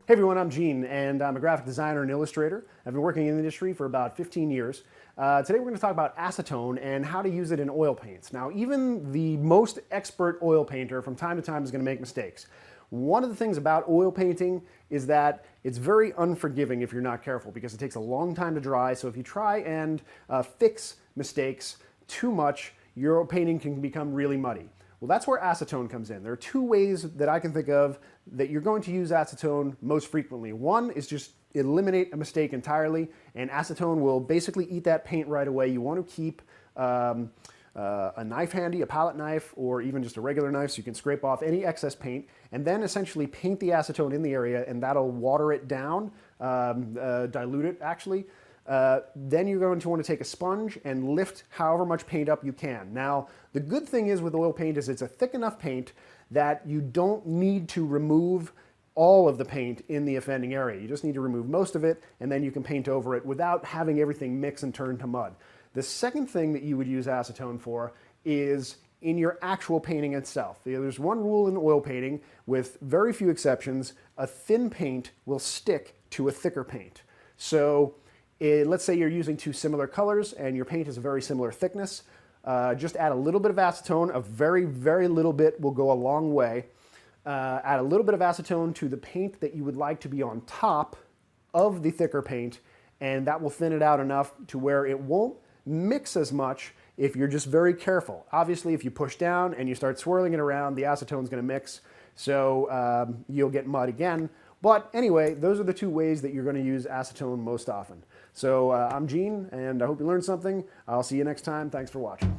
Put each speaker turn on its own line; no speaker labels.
Hey everyone, I'm Gene, and I'm a graphic designer and illustrator. I've been working in the industry for about 15 years. Today we're going to talk about acetone and how to use it in oil paints. Now, even the most expert oil painter from time to time is going to make mistakes. One of the things about oil painting is that it's very unforgiving if you're not careful because it takes a long time to dry. So if you try and fix mistakes too much, your painting can become really muddy. Well, that's where acetone comes in. There are two ways that I can think of that you're going to use acetone most frequently. One is just eliminate a mistake entirely, and acetone will basically eat that paint right away. You want to keep a knife handy, a palette knife, or even just a regular knife so you can scrape off any excess paint, and then essentially paint the acetone in the area, and that'll water it down, dilute it actually. Then you're going to want to take a sponge and lift however much paint up you can. Now, the good thing is with oil paint is it's a thick enough paint that you don't need to remove all of the paint in the offending area. You just need to remove most of it, and then you can paint over it without having everything mix and turn to mud. The second thing that you would use acetone for is in your actual painting itself. There's one rule in oil painting, with very few exceptions: a thin paint will stick to a thicker paint. So let's say you're using two similar colors and your paint is a very similar thickness. Just add a little bit of acetone. A very, very little bit will go a long way. Add a little bit of acetone to the paint that you would like to be on top of the thicker paint, and that will thin it out enough to where it won't mix as much if you're just very careful. Obviously, if you push down and you start swirling it around, the acetone's going to mix, so you'll get mud again. But anyway, those are the two ways that you're going to use acetone most often. So I'm Gene, and I hope you learned something. I'll see you next time. Thanks for watching.